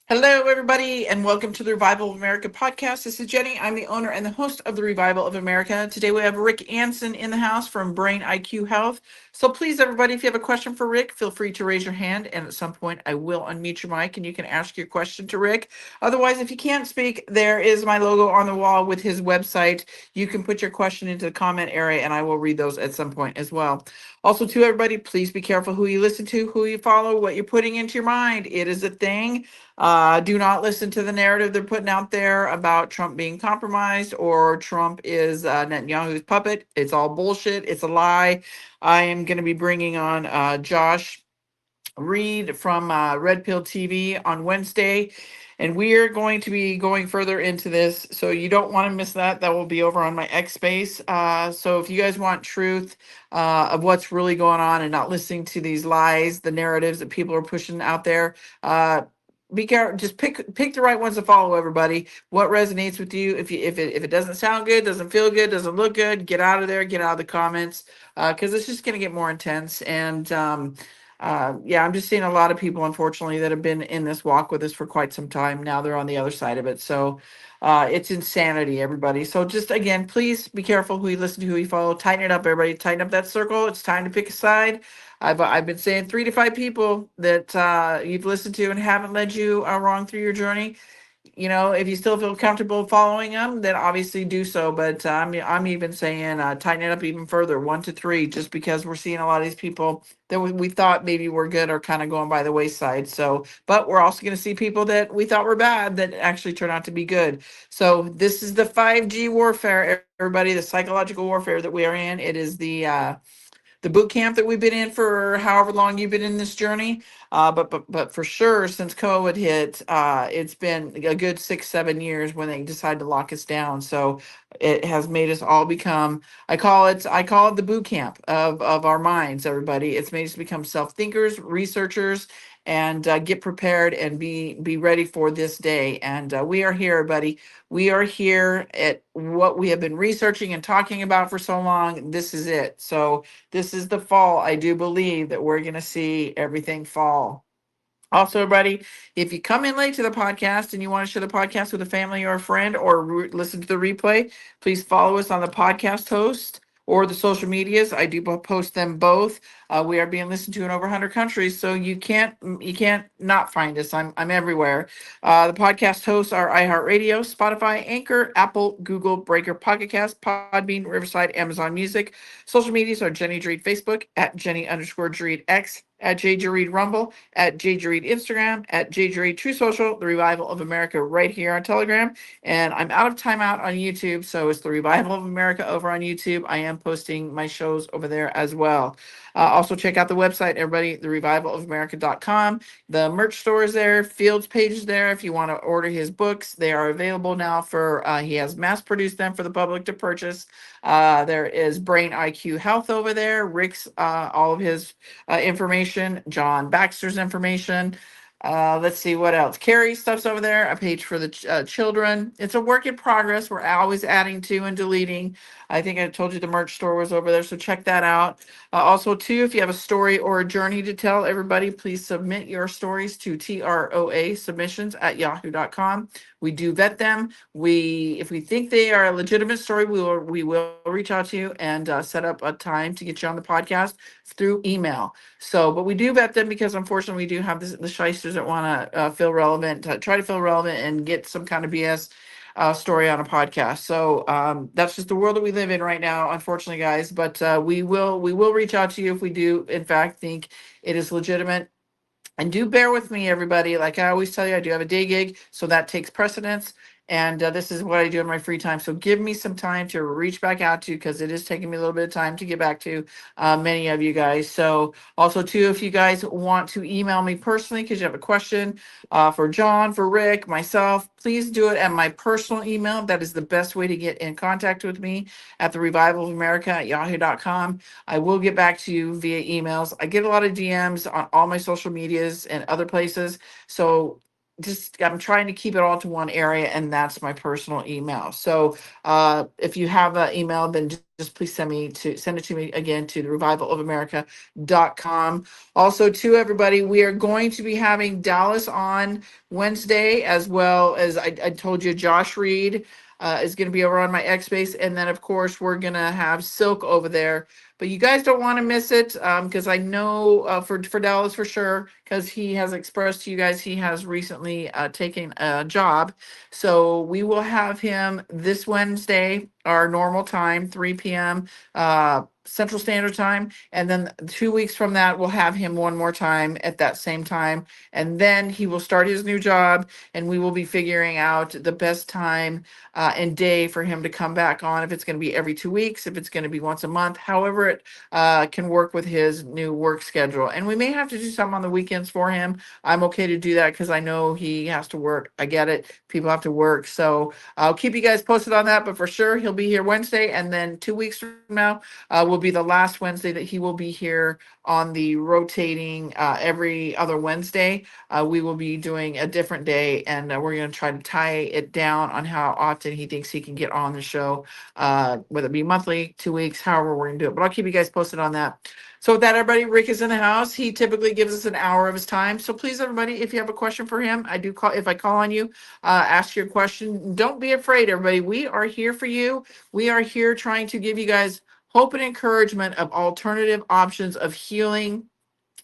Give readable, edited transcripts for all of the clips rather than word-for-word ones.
Hello, everybody, and welcome to the Revival of America podcast. This is Jenny. I'm the owner and the host of the Revival of America. Today we have Rick Anson in the house from Brain IQ Health. So please, everybody, if you have a question for Rick, feel free to raise your hand, and at some point I will unmute your mic and you can ask your question to Rick. Otherwise, if you can't speak, there is my logo on the wall with his website. You can put your question into the comment area, and I will read those at some point as well. Also, to everybody, please be careful who you listen to, who you follow, what you're putting into your mind. It is a thing. Do not listen to the narrative they're putting out there about Trump being compromised or Trump is Netanyahu's puppet. It's all bullshit. It's a lie. I am going to be bringing on Josh Reed from Red Pill TV on Wednesday. And we are going to be going further into this. So you don't want to miss that. That will be over on my X space. So if you guys want truth of what's really going on and not listening to these lies, the narratives that people are pushing out there, be careful. Just pick the right ones to follow. Everybody, what resonates with you? If it doesn't sound good, doesn't feel good, doesn't look good, get out of there. Get out of the comments because it's just going to get more intense. And yeah, I'm just seeing a lot of people, unfortunately, that have been in this walk with us for quite some time. Now they're on the other side of it. So it's insanity, everybody. So just again, please be careful who you listen to, who you follow. Tighten it up, everybody. Tighten up that circle. It's time to pick a side. I've been saying 3 to 5 people that you've listened to and haven't led you wrong through your journey. If you still feel comfortable following them, then obviously do so. But I'm even saying tighten it up even further, 1 to 3, just because we're seeing a lot of these people that we thought maybe were good are kind of going by the wayside. So, but we're also going to see people that we thought were bad that actually turn out to be good. So this is the 5G warfare, everybody, the psychological warfare that we are in. It is the boot camp that we've been in for however long you've been in this journey. But for sure, since COVID hit, it's been a good 6 7 years when they decided to lock us down. So it has made us all become. I call it the boot camp of our minds. Everybody, it's made us become self thinkers, researchers, and get prepared and be ready for this day. And we are here, buddy. We are here at what we have been researching and talking about for so long. This is it. So this is the fall. I do believe that we're going to see everything fall. Also, everybody, if you come in late to the podcast and you want to share the podcast with a family or a friend or listen to the replay, please follow us on the podcast host or the social medias. I do post them both. We are being listened to in over 100 countries, so you can't not find us. I'm everywhere. The podcast hosts are iHeartRadio, Spotify, Anchor, Apple, Google, Breaker, Pocket Cast, Podbean, Riverside, Amazon Music. Social medias are Jenny Dreed Facebook at Jenny_Dreed X, at JJreed Rumble, at JJreed Instagram, at JJreed True Social, The Revival of America right here on Telegram. And I'm out of timeout on YouTube, so it's The Revival of America over on YouTube. I am posting my shows over there as well. Also, check out the website, everybody, therevivalofamerica.com. The merch store is there, Fields page is there. If you want to order his books, they are available now he has mass produced them for the public to purchase. There is Brain IQ Health over there, Rick's, all of his information, John Baxter's information. Let's see what else. Carrie's stuff's over there. A page for the children. It's a work in progress. We're always adding to and deleting. I think I told you the merch store was over there, so check that out. Also, too, if you have a story or a journey to tell, everybody, please submit your stories to TROA submissions at yahoo.com. We do vet them. If we think they are a legitimate story, we will reach out to you and set up a time to get you on the podcast through email. So, but we do vet them because unfortunately we do have the shysters that want to feel relevant, try to feel relevant and get some kind of BS story on a podcast. So that's just the world that we live in right now, unfortunately, guys. But we will reach out to you if we do, in fact, think it is legitimate. And do bear with me, everybody. Like I always tell you, I do have a day gig, so that takes precedence. And this is what I do in my free time. So give me some time to reach back out to, because it is taking me a little bit of time to get back to many of you guys. So also, too, if you guys want to email me personally because you have a question for John, for Rick, myself, please do it at my personal email. That is the best way to get in contact with me, at the Revival of America at yahoo.com. I will get back to you via emails. I get a lot of DMs on all my social medias and other places. So just I'm trying to keep it all to one area, and that's my personal email. So if you have an email, then just please send it to me again to therevivalofamerica.com. Also, to everybody, we are going to be having Dallas on Wednesday, as well as I told you, Josh Reed is going to be over on my X Space, and then of course we're going to have Silk over there. But you guys don't want to miss it, because I know for Dallas for sure, because he has expressed to you guys he has recently taken a job. So we will have him this Wednesday, our normal time, 3 p.m. Central Standard Time. And then 2 weeks from that, we'll have him one more time at that same time. And then he will start his new job, and we will be figuring out the best time and day for him to come back on. If it's going to be every 2 weeks, if it's going to be once a month, however it can work with his new work schedule. And we may have to do something on the weekends for him. I'm okay to do that because I know he has to work. I get it. People have to work. So I'll keep you guys posted on that. But for sure, he'll be here Wednesday. And then 2 weeks from now will be the last Wednesday that he will be here on the rotating every other Wednesday. We will be doing a different day, and we're going to try to tie it down on how often he thinks he can get on the show, whether it be monthly, 2 weeks, however we're going to do it. But I'll keep you guys posted on that. So with that, everybody, Rick is in the house. He typically gives us an hour of his time. So please, everybody, if you have a question for him, I do call. If I call on you, ask your question. Don't be afraid, everybody. We are here for you. We are here trying to give you guys hope and encouragement of alternative options of healing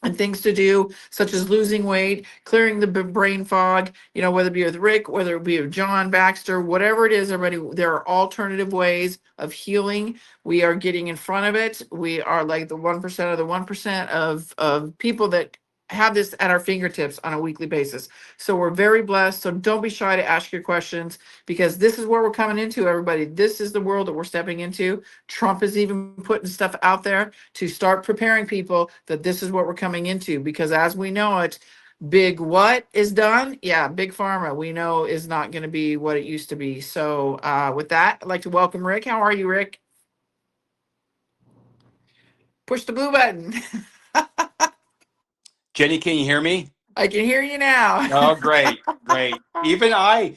and things to do, such as losing weight, clearing the brain fog, whether it be with Rick, whether it be with John Baxter, whatever it is, everybody, there are alternative ways of healing. We are getting in front of it. We are like the 1% of the 1% of people that have this at our fingertips on a weekly basis. So we're very blessed. So don't be shy to ask your questions, because this is where we're coming into, everybody. This is the world that we're stepping into. Trump is even putting stuff out there to start preparing people that this is what we're coming into, because as we know it, big what is done? Yeah, big pharma, we know, is not going to be what it used to be. So with that, I'd like to welcome Rick. How are you, Rick? Push the blue button. Jenny, can you hear me? I can hear you now. Oh, great, great. Even I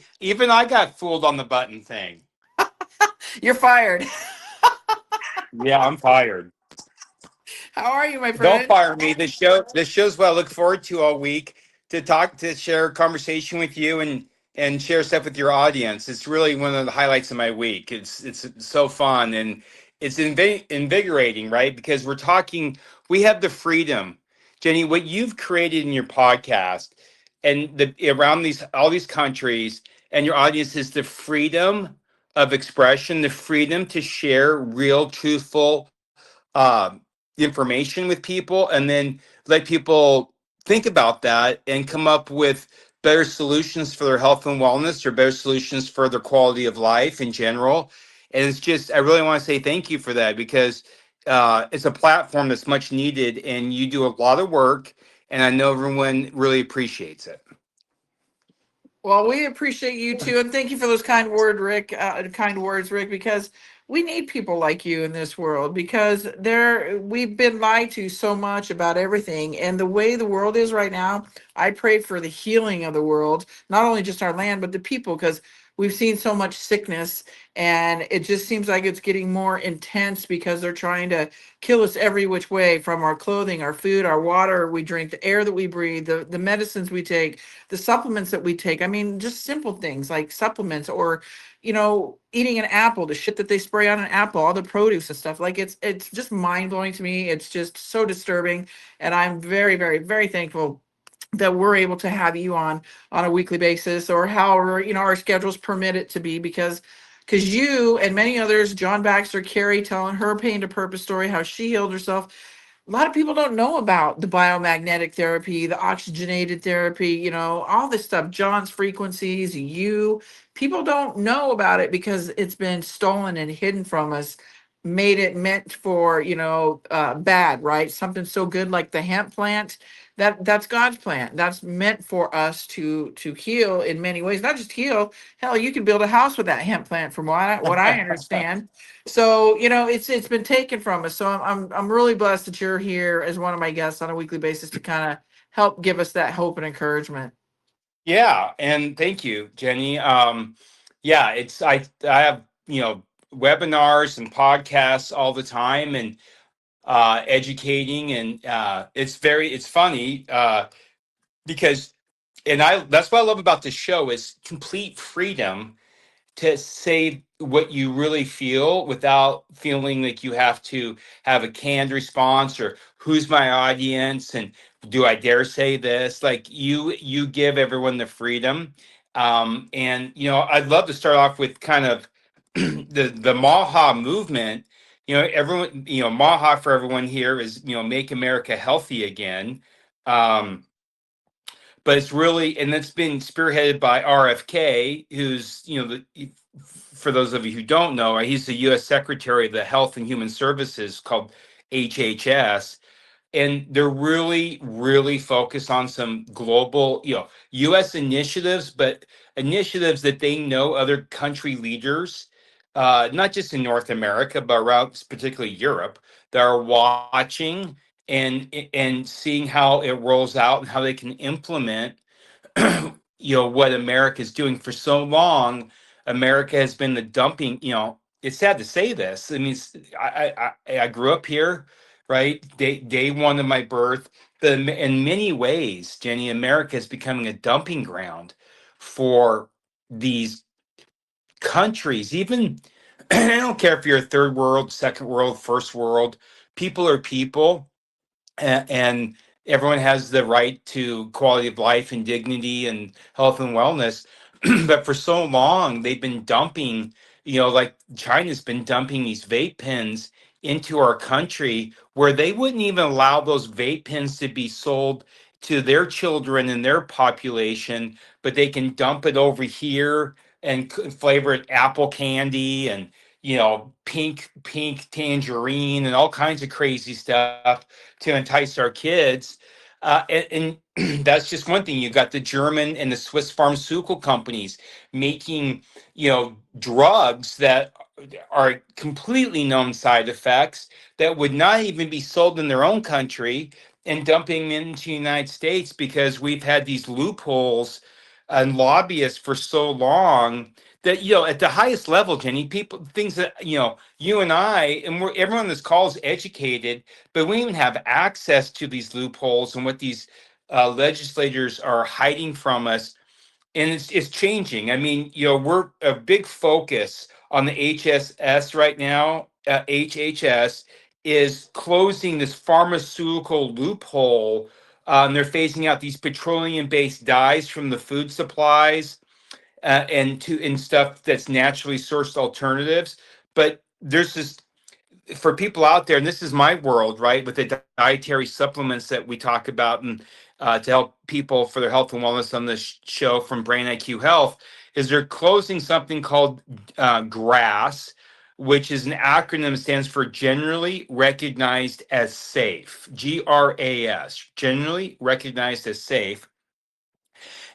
got fooled on the button thing. You're fired. Yeah, I'm fired. How are you, my Don't friend? fire me. This show's what I look forward to all week, to share a conversation with you and share stuff with your audience. It's really one of the highlights of my week. It's so fun, and it's invigorating, right? Because we have the freedom, Jenny, what you've created in your podcast and around all these countries and your audience is the freedom of expression, the freedom to share real, truthful um, information with people, and then let people think about that and come up with better solutions for their health and wellness, or better solutions for their quality of life in general. And it's just, I really want to say thank you for that, because it's a platform that's much needed, and you do a lot of work, and I know everyone really appreciates it. Well, we appreciate you too, and thank you for those kind words, Rick, because we need people like you in this world, because we've been lied to so much about everything, and the way the world is right now, I pray for the healing of the world, not only just our land, but the people, because we've seen so much sickness, and it just seems like it's getting more intense because they're trying to kill us every which way, from our clothing, our food, our water we drink, the air that we breathe, the medicines we take, the supplements that we take. I mean, just simple things like supplements, or eating an apple, the shit that they spray on an apple, all the produce and stuff. Like it's just mind blowing to me. It's just so disturbing, and I'm very, very, very thankful that we're able to have you on a weekly basis, or however our schedules permit it to be, because you and many others, John Baxter, Carrie telling her pain to purpose story, how she healed herself. A lot of people don't know about the biomagnetic therapy, the oxygenated therapy, all this stuff, John's frequencies, people don't know about it because it's been stolen and hidden from us, made it meant for, bad, right? Something so good like the hemp plant, that's God's plant. That's meant for us to heal in many ways, not just heal. Hell, you can build a house with that hemp plant, from what I understand. So, it's been taken from us. So I'm really blessed that you're here as one of my guests on a weekly basis to kind of help give us that hope and encouragement. Yeah, and thank you, Jenny. Yeah, I have webinars and podcasts all the time, and educating, and it's funny because and I that's what I love about the show is complete freedom to say what you really feel without feeling like you have to have a canned response or who's my audience and do I dare say this. Like you give everyone the freedom. And I'd love to start off with kind of the maha movement. Everyone, maha for everyone here is make America healthy again. um, but it's really, and it's been spearheaded by RFK, who's for those of you who don't know, he's the U.S. Secretary of the Health and Human Services, called HHS, and they're really, really focused on some global, U.S. initiatives, but initiatives that they know other country leaders, not just in North America, but around particularly Europe, that are watching and seeing how it rolls out and how they can implement what America is doing. For so long, America has been the dumping. It's sad to say this. I mean, I grew up here, right? Day one of my birth. In many ways, Jenny, America is becoming a dumping ground for these countries. Even I don't care if you're a third world, second world, first world. People are people, and everyone has the right to quality of life and dignity and health and wellness. But for so long they've been dumping, like China's been dumping these vape pens into our country, where they wouldn't even allow those vape pens to be sold to their children and their population, but they can dump it over here and flavor it apple candy and pink tangerine and all kinds of crazy stuff to entice our kids. And that's just one thing. You got the German and the Swiss pharmaceutical companies making, drugs that are completely known side effects that would not even be sold in their own country, and dumping them into the United States because we've had these loopholes and lobbyists for so long that at the highest level, Jenny, people things that you and I and everyone on this call is educated, but we don't even have access to these loopholes and what these legislators are hiding from us. And it's changing. I mean, we're a big focus on the HSS right now. HHS is closing this pharmaceutical loophole. And they're phasing out these petroleum-based dyes from the food supplies, and stuff that's naturally sourced alternatives. But there's this, for people out there, and this is my world, right, with the dietary supplements that we talk about, and to help people for their health and wellness on this show from Brain IQ Health, is they're closing something called GRAS, which is an acronym that stands for Generally Recognized as Safe. GRAS, Generally Recognized as Safe.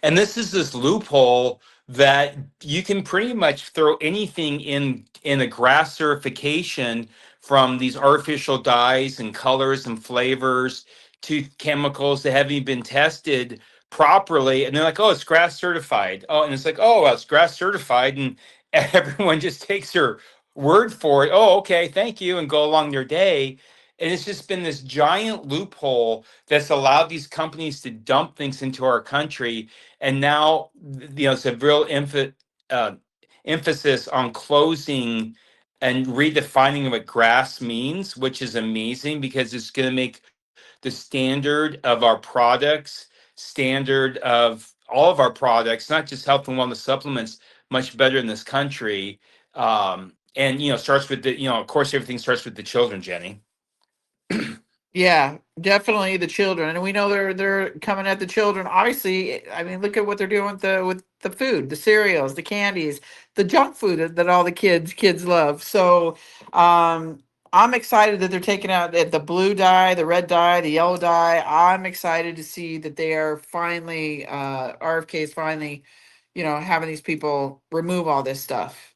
And this is this loophole that you can pretty much throw anything in a grass certification, from these artificial dyes and colors and flavors to chemicals that haven't even been tested properly. And they're like, oh, it's grass certified. Oh, and it's like, oh, well, it's grass certified. And everyone just takes your word for it. Oh, okay, thank you, and go along their day. And it's just been this giant loophole that's allowed these companies to dump things into our country. And now, it's a real emphasis on closing and redefining what grass means, which is amazing because it's going to make the standard of our products, standard of all of our products, not just health and wellness supplements, much better in this country. And starts with of course, everything starts with the children, Jenny. Yeah, definitely the children, and we know they're coming at the children. Obviously, I mean, look at what they're doing with the food, the cereals, the candies, the junk food that all the kids love. So, I'm excited that they're taking out the blue dye, the red dye, the yellow dye. I'm excited to see that they are finally, RFK is finally, having these people remove all this stuff.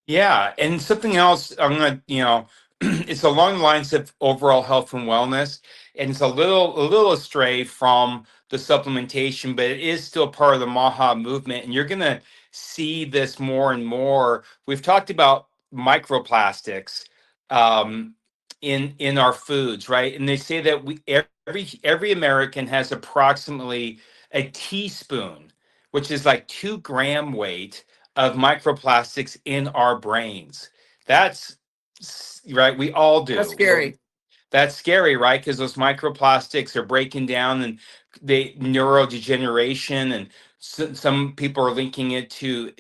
Yeah, and something else I'm gonna, it's along the lines of overall health and wellness, and it's a little astray from the supplementation, but it is still part of the Maha movement. And you're going to see this more and more. We've talked about microplastics in our foods, right? And they say that every American has approximately a teaspoon, which is like 2 gram weight of microplastics in our brains. That's right. We all That's do. scary. That's scary, right? Because those microplastics are breaking down and they neurodegeneration, and some people are linking it to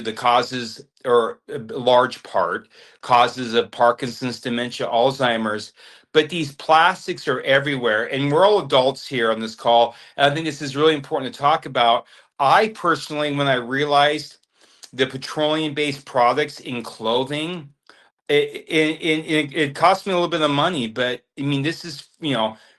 the causes, or a large part causes of Parkinson's, dementia, Alzheimer's. But these plastics are everywhere, and we're all adults here on this call. And I think this is really important to talk about. I personally, when I realized the petroleum-based products in clothing, it cost me a little bit of money, but I mean, this is,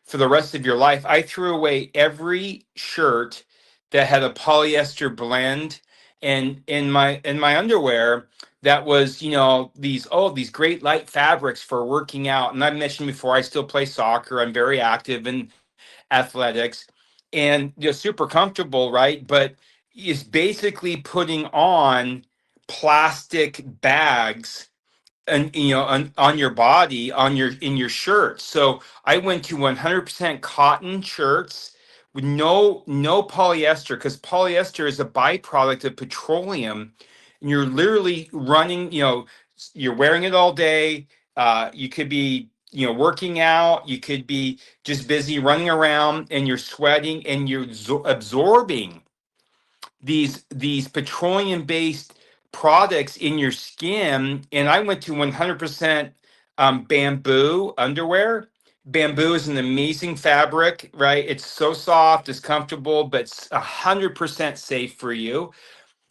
for the rest of your life. I threw away every shirt that had a polyester blend, and in my underwear that was, these great light fabrics for working out. And I mentioned before, I still play soccer. I'm very active in athletics, and super comfortable, right? But it's basically putting on plastic bags, and on your body, in your shirt. So I went to 100% cotton shirts with no polyester, because polyester is a byproduct of petroleum, and you're literally running, you're wearing it all day. You could be, working out, you could be just busy running around, and you're sweating, and you're absorbing these petroleum based products in your skin. And I went to 100% bamboo underwear. Bamboo is an amazing fabric, right? It's so soft, it's comfortable, but it's 100% safe for you.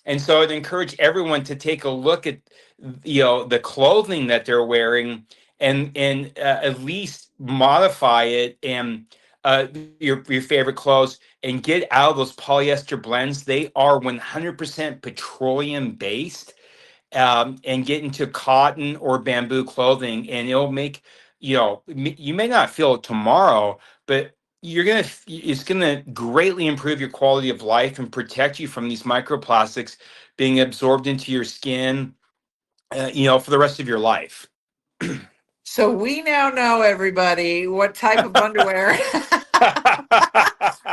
And so I'd encourage everyone to take a look at, the clothing that they're wearing, and at least modify it, and your favorite clothes, and get out of those polyester blends. They are 100% petroleum based, and get into cotton or bamboo clothing, and it'll make, you may not feel it tomorrow, but it's gonna greatly improve your quality of life and protect you from these microplastics being absorbed into your skin, for the rest of your life. So we now know, everybody, what type of underwear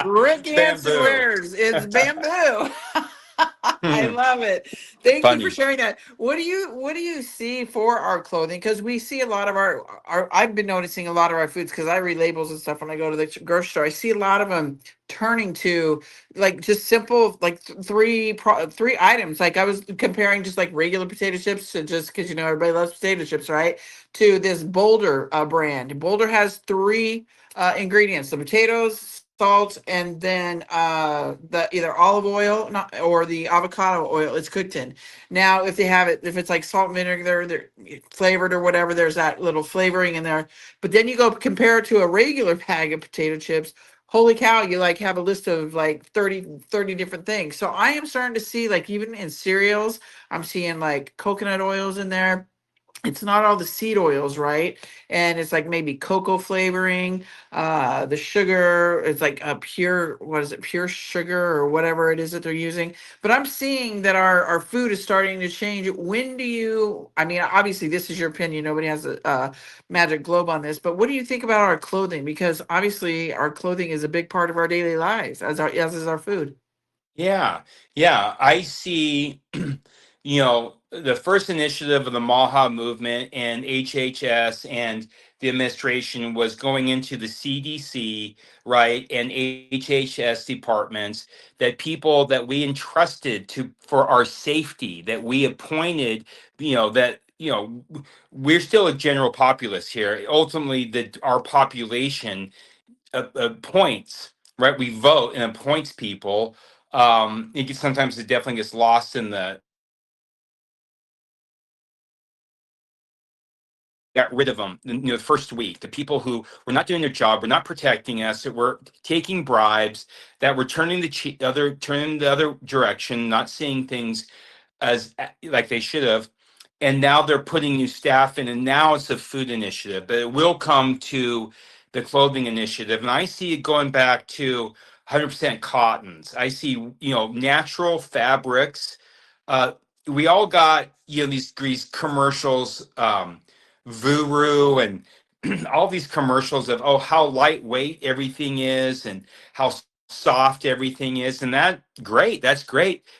Rick Anson Bamboo. wears. It's bamboo. I love it. Thank you for Funny. sharing that. What do you see for our clothing? Because we see a lot of our I've been noticing a lot of our foods, because I read labels and stuff when I go to the grocery store. I see a lot of them turning to like just simple, like three items. Like I was comparing just like regular potato chips to, just because everybody loves potato chips, right? To this Boulder brand. Boulder has three ingredients: the potatoes, salt, and then the either olive oil, not, or the avocado oil it's cooked in. Now, if they have it, if it's like salt and vinegar, they're flavored or whatever, there's that little flavoring in there. But then you go compare it to a regular bag of potato chips. Holy cow, you like have a list of like 30 different things. So I am starting to see, like, even in cereals, I'm seeing like coconut oils in there. It's not all the seed oils, right? And it's like maybe cocoa flavoring. The sugar, it's like a pure, what is it, pure sugar or whatever it is that they're using. But I'm seeing that our food is starting to change. When do you, I mean, obviously this is your opinion, nobody has a magic globe on this, but what do you think about our clothing? Because obviously our clothing is a big part of our daily lives, as is our food. Yeah, yeah. I see, the first initiative of the Maha movement and HHS and the administration was going into the CDC, right, and HHS departments, that people that we entrusted to for our safety, that we appointed, that, we're still a general populace here. Ultimately, our population appoints, right? We vote and appoints people. Sometimes it definitely gets lost in the, got rid of them, the first week. The people who were not doing their job, were not protecting us, that were taking bribes, that were turning the other direction, not seeing things as like they should have. And now they're putting new staff in, and now it's a food initiative, but it will come to the clothing initiative. And I see it going back to 100% cottons. I see, natural fabrics. Uh, we all got, these commercials, Vuru and all these commercials of, oh, how lightweight everything is and how soft everything is. And that's great,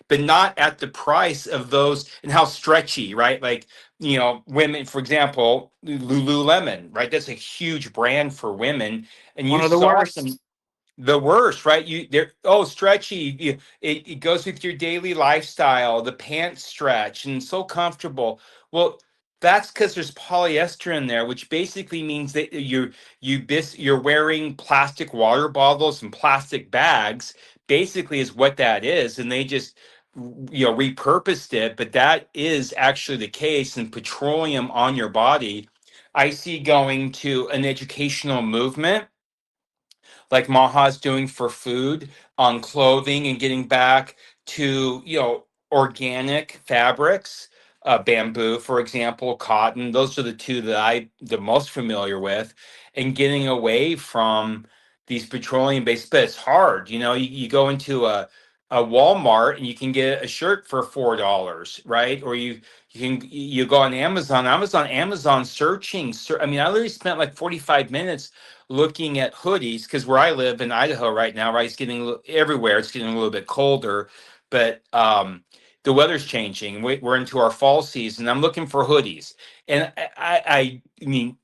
but not at the price of those, and how stretchy, right? Like, women, for example, Lululemon, right? That's a huge brand for women. And One you of the saw worst. some, the worst, right? Stretchy. It goes with your daily lifestyle. The pants stretch and so comfortable. Well, that's because there's polyester in there, which basically means that you're wearing plastic water bottles and plastic bags. Basically, is what that is, and they just repurposed it. But that is actually the case. And petroleum on your body, I see going to an educational movement like Maha's doing for food, on clothing, and getting back to organic fabrics, bamboo, for example, cotton. Those are the two that I the most familiar with, and getting away from these petroleum based. But it's hard, you go into a Walmart and you can get a shirt for $4, right? Or you go on Amazon searching. I mean, I literally spent like 45 minutes looking at hoodies, because where I live in Idaho right now, right, it's getting everywhere. It's getting a little bit colder, but the weather's changing. We're into our fall season. I'm looking for hoodies, and I mean,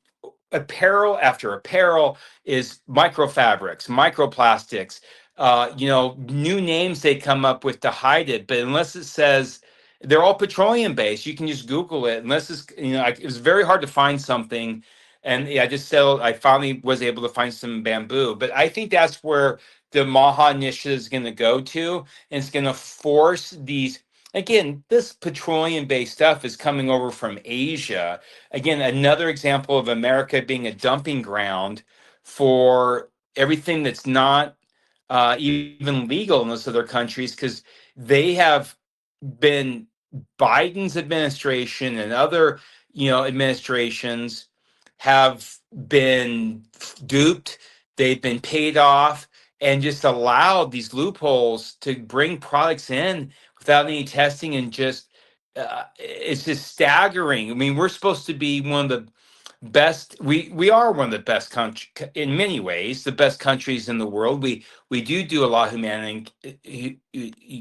apparel after apparel is microfabrics, microplastics, new names they come up with to hide it. But unless it says, they're all petroleum based, you can just Google it. Unless it's, it was very hard to find something. And yeah, I finally was able to find some bamboo. But I think that's where the Maha initiative is going to go to. And it's going to force these. Again, this petroleum based stuff is coming over from Asia. Again, another example of America being a dumping ground for everything that's not even legal in those other countries, because they have been, Biden's administration and other administrations have been duped. They've been paid off and just allowed these loopholes to bring products in without any testing, and just it's just staggering. I mean, we're supposed to be one of the best. We are one of the best country in many ways, the best countries in the world. We do a lot of humanity,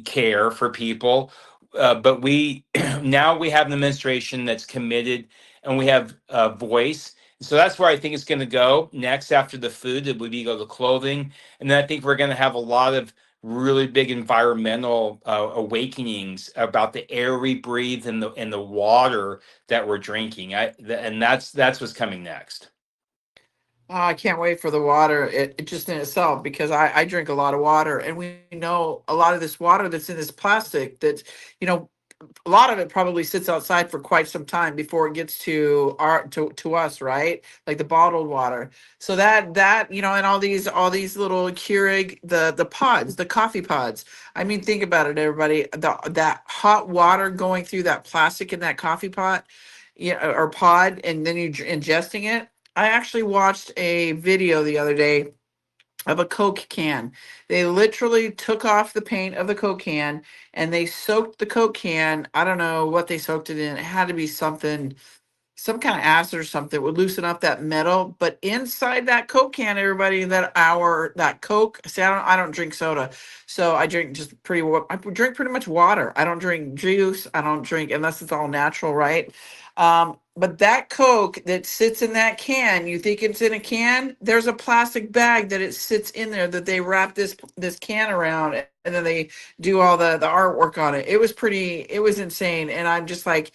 care for people, but we now we have an administration that's committed, and we have a voice. So that's where I think it's going to go next. After the food, it would be go to clothing, and then I think we're going to have a lot of really big environmental awakenings about the air we breathe and the water that we're drinking. And that's what's coming next. Oh, I can't wait for the water. It just in itself, because I drink a lot of water, and we know a lot of this water that's in this plastic that, you know, a lot of it probably sits outside for quite some time before it gets to to us, right? Like the bottled water. So and all these little Keurig, the pods, the coffee pods. I mean, think about it, everybody. That hot water going through that plastic in that coffee pot, or pod, and then ingesting it. I actually watched a video the other day of a Coke can. They literally took off the paint of the Coke can and they soaked the Coke can. I don't know what they soaked it in. It had to be something, some kind of acid or something that would loosen up that metal. But inside that Coke can, everybody, that Coke. See, I don't drink soda, so I drink just I drink pretty much water. I don't drink juice. I don't drink unless it's all natural, right? But that Coke that sits in that can, you think it's in a can? There's a plastic bag that it sits in there that they wrap this can around, and then they do all the artwork on it. It was insane, and I'm just like,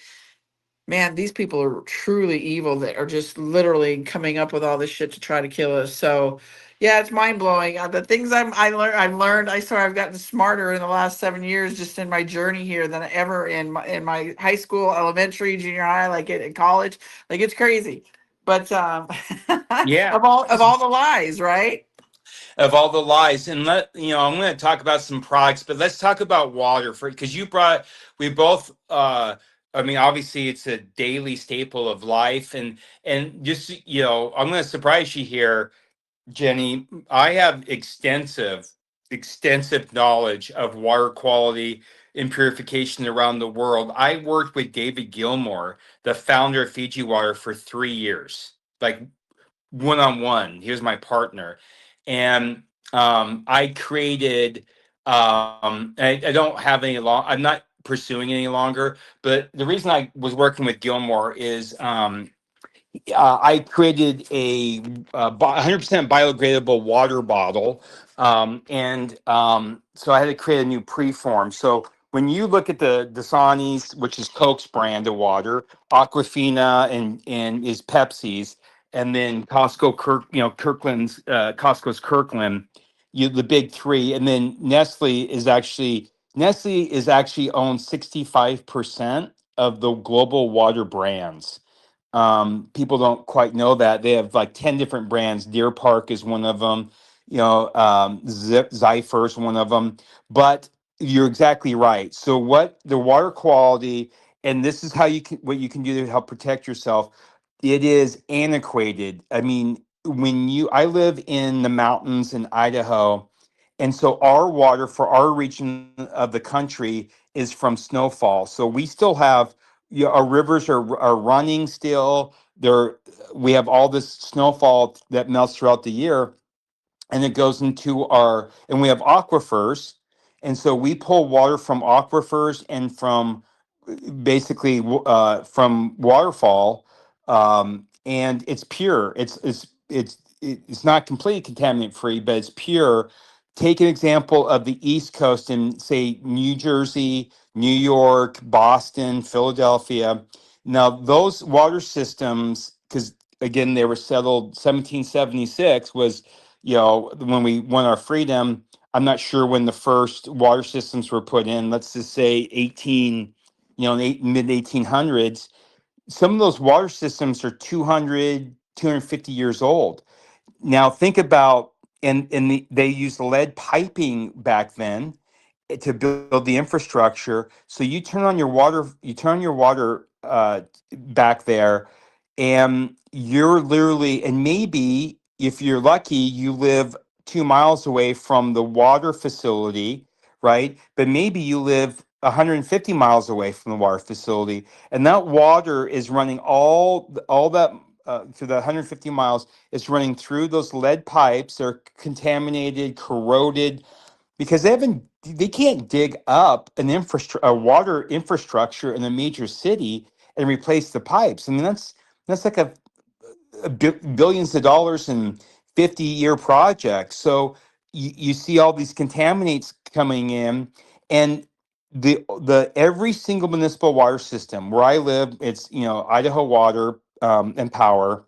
man, these people are truly evil that are just literally coming up with all this shit to try to kill us. So, yeah, it's mind blowing. The things I've learned. I swear I've gotten smarter in the last 7 years just in my journey here than ever in my high school, elementary, junior high, like in college. Like it's crazy. But Yeah. of all the lies, right? Of all the lies, and I'm going to talk about some products, but let's talk about water, for because we both, I mean, obviously it's a daily staple of life, and just, I'm going to surprise you here, Jenny. I have extensive extensive knowledge of water quality and purification around the world. I worked with David Gilmour, the founder of Fiji Water, for 3 years, like one on one. He was my partner, and I created. I don't have any long. I'm not pursuing any longer. But the reason I was working with Gilmour is I created a 100% biodegradable water bottle, and so I had to create a new preform. So when you look at the Dasani's, which is Coke's brand of water, Aquafina and is Pepsi's, and then Kirkland's, Costco's Kirkland, the big three, and then Nestle is actually owns 65% of the global water brands. People don't quite know that they have like 10 different brands. Deer Park is one of them, Zypher is one of them. But you're exactly right. So what the water quality, and this is how what you can do to help protect yourself. It is antiquated. I mean, I live in the mountains in Idaho, and so our water for our region of the country is from snowfall. So we still have, our rivers are running still. We have all this snowfall that melts throughout the year, and it goes into and we have aquifers, and so we pull water from aquifers and from basically from waterfall, and it's pure. It's not completely contaminant free, but it's pure. Take an example of the East Coast in, say, New Jersey, New York, Boston, Philadelphia. Now those water systems, because again they were settled 1776, was, when we won our freedom. I'm not sure when the first water systems were put in. Let's just say 18, mid 1800s. Some of those water systems are 200, 250 years old. Now think about, they used lead piping back then to build the infrastructure. So you turn on your water back there, and you're literally, and maybe if you're lucky, you live 2 miles away from the water facility, right? But maybe you live 150 miles away from the water facility, and that water is running all that through the 150 miles. It's running through those lead pipes. They're contaminated, corroded, because they can't dig up a water infrastructure in a major city and replace the pipes. I mean, that's like billions of dollars and 50-year project. So you see all these contaminants coming in, and the every single municipal water system where I live, it's, Idaho Water and Power.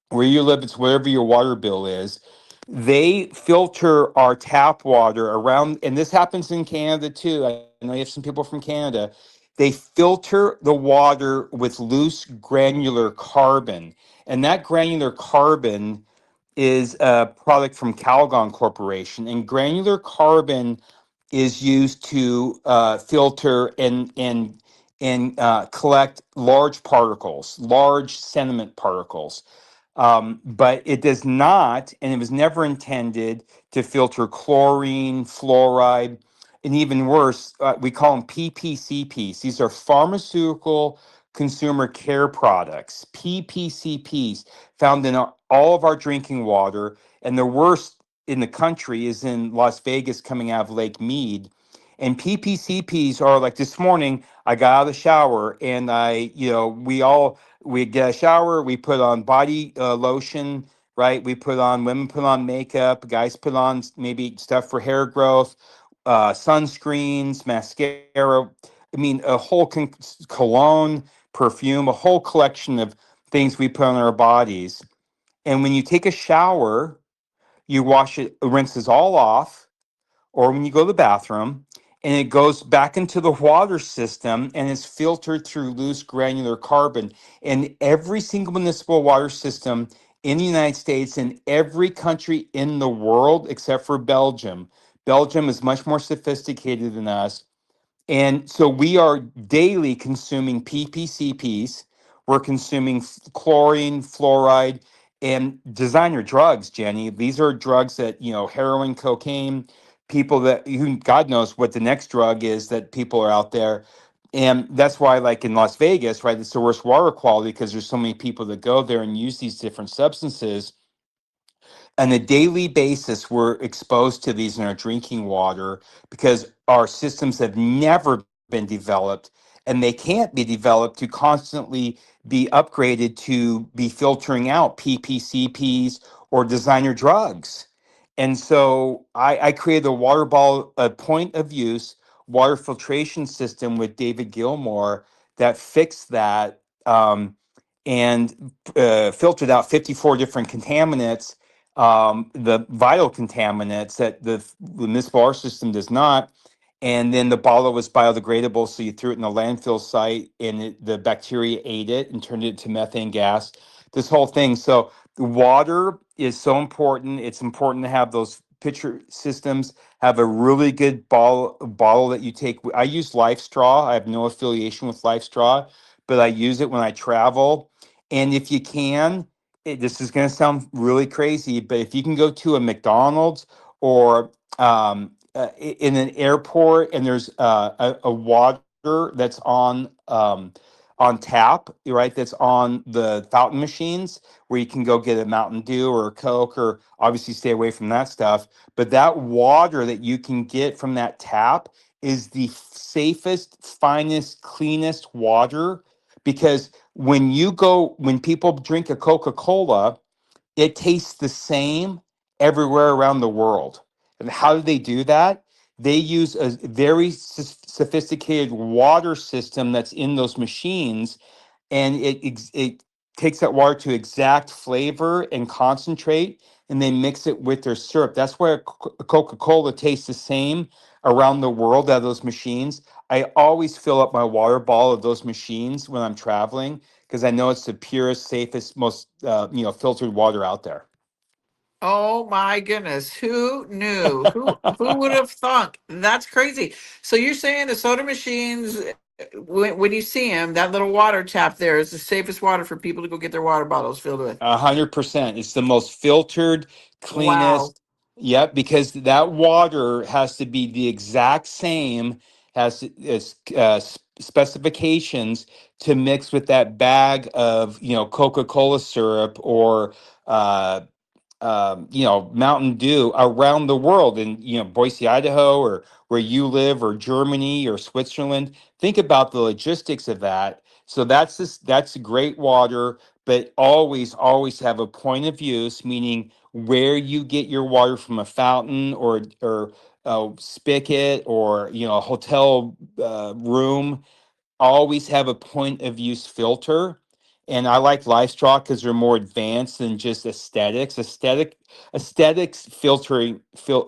Where you live, it's whatever your water bill is. They filter our tap water around, and this happens in Canada too. I know you have some people from Canada. They filter the water with loose granular carbon, and that granular carbon is a product from Calgon Corporation. And granular carbon is used to filter and collect large particles, large sediment particles. But it does not, and it was never intended to filter chlorine, fluoride, and even worse, we call them PPCPs. These are pharmaceutical consumer care products, PPCPs, found in all of our drinking water. And the worst in the country is in Las Vegas, coming out of Lake Mead. And PPCPs are like, this morning, I got out of the shower, and we get a shower, we put on body lotion, right? Women put on makeup, guys put on maybe stuff for hair growth, sunscreens, mascara. I mean, a whole cologne, perfume, a whole collection of things we put on our bodies. And when you take a shower, you wash it, rinses all off, or when you go to the bathroom, and it goes back into the water system and is filtered through loose granular carbon. And every single municipal water system in the United States and every country in the world except for Belgium. Belgium is much more sophisticated than us. And so we are daily consuming PPCPs. We're consuming chlorine, fluoride, and designer drugs, Jenny. These are drugs that, heroin, cocaine, people that who God knows what the next drug is that people are out there. And that's why, like in Las Vegas, right, it's the worst water quality because there's so many people that go there and use these different substances on a daily basis. We're exposed to these in our drinking water because our systems have never been developed, and they can't be developed to constantly be upgraded to be filtering out ppcps or designer drugs. And so I created a water bottle, a point of use water filtration system with David Gilmore that fixed that, and filtered out 54 different contaminants, the vital contaminants that the municipal water system does not. And then the bottle was biodegradable, so you threw it in a landfill site, and the bacteria ate it and turned it into methane gas. This whole thing. So water is so important. It's important to have those pitcher systems. Have a really good bottle that you take. I use Life Straw. I have no affiliation with Life Straw, but I use it when I travel. And if you can, this is going to sound really crazy, but if you can go to a McDonald's or in an airport and there's a water that's on tap, right? That's on the fountain machines where you can go get a Mountain Dew or a Coke, or obviously stay away from that stuff. But that water that you can get from that tap is the safest, finest, cleanest water, because when people drink a Coca-Cola, it tastes the same everywhere around the world. And how do they do that? They use a very sophisticated water system that's in those machines, and it takes that water to exact flavor and concentrate, and they mix it with their syrup. That's why Coca-Cola tastes the same around the world out of those machines. I always fill up my water bottle of those machines when I'm traveling because I know it's the purest, safest, most filtered water out there. Oh my goodness. Who knew? Who would have thunk? That's crazy. So you're saying the soda machines, when you see them, that little water tap there is the safest water for people to go get their water bottles filled with. 100%. It's the most filtered, Wow. cleanest. Yep, because that water has to be the exact same, specifications to mix with that bag of Coca-Cola syrup or uh, Mountain Dew around the world in, Boise, Idaho, or where you live, or Germany or Switzerland. Think about the logistics of that. So that's great water, but always have a point of use, meaning where you get your water from, a fountain or a spigot, or a hotel room. Always have a point of use filter. And I like Livestock because they're more advanced than just aesthetics. Aesthetics filtering,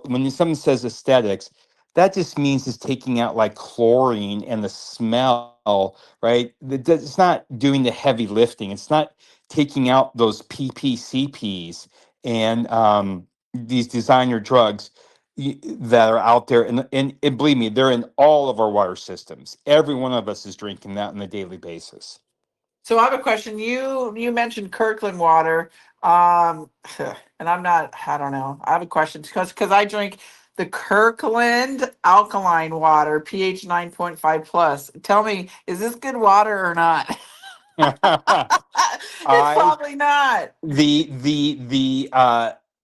when someone says aesthetics, that just means it's taking out like chlorine and the smell, right? It's not doing the heavy lifting. It's not taking out those ppcps and these designer drugs that are out there, and believe me, they're in all of our water systems. Every one of us is drinking that on a daily basis. So I have a question. You mentioned Kirkland water, um, and I don't know. I have a question because I drink the Kirkland alkaline water, pH 9.5 plus. Tell me, is this good water or not? It's I probably not. the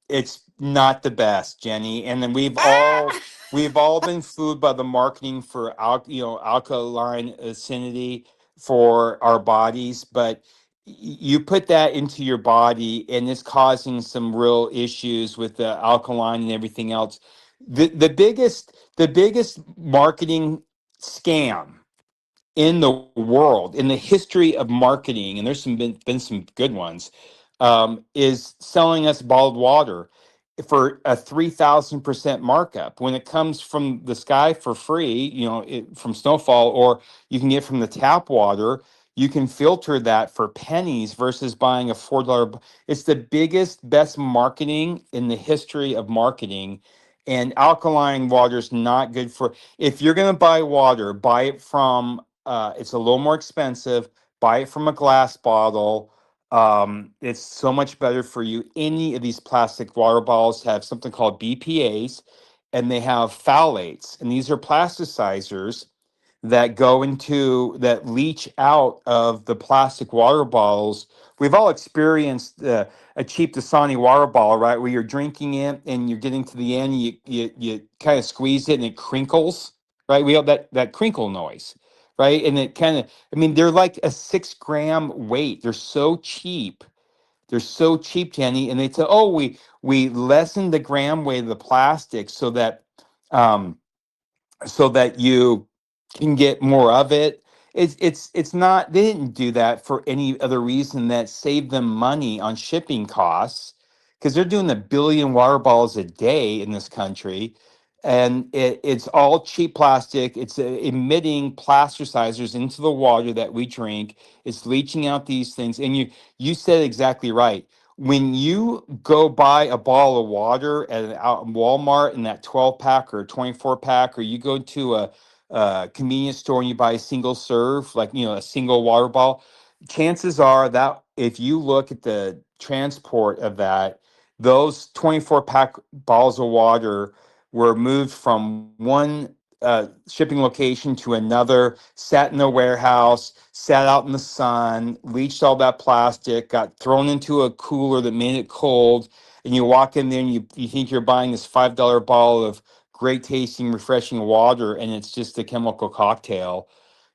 it's not the best, Jenny. And then Ah! we've all been fooled by the marketing for alkaline acidity for our bodies, but you put that into your body and it's causing some real issues with the alkaline and everything else. The biggest marketing scam in the world, in the history of marketing, and there's been some good ones, is selling us bottled water for a 3,000% markup when it comes from the sky for free, from snowfall, or you can get from the tap water. You can filter that for pennies versus buying a $4. It's the biggest, best marketing in the history of marketing. And alkaline water is not good for, if you're going to buy water, buy it from, it's a little more expensive. Buy it from a glass bottle. It's so much better for you. Any of these plastic water bottles have something called BPA's, and they have phthalates, and these are plasticizers that go into that leach out of the plastic water bottles. We've all experienced a cheap Dasani water bottle, right? Where you're drinking it and you're getting to the end, you kind of squeeze it and it crinkles, right? We have that crinkle noise, right? And it kind of, I mean, they're like a 6 gram weight. They're so cheap. They're so cheap, Jenny. And they say, oh, we lessen the gram weight of the plastic um, so that you can get more of it. It's not, they didn't do that for any other reason that saved them money on shipping costs, because they're doing 1 billion water bottles a day in this country, and it's all cheap plastic. It's emitting plasticizers into the water that we drink. It's leaching out these things, and you said exactly right. When you go buy a bottle of water out in Walmart in that 12 pack or 24 pack, or you go to a convenience store and you buy a single serve, like, a single water bottle, chances are that if you look at the transport of that, those 24 pack bottles of water were moved from one shipping location to another, sat in a warehouse, sat out in the sun, leached all that plastic, got thrown into a cooler that made it cold. And you walk in there and you think you're buying this $5 bottle of great tasting, refreshing water, and it's just a chemical cocktail.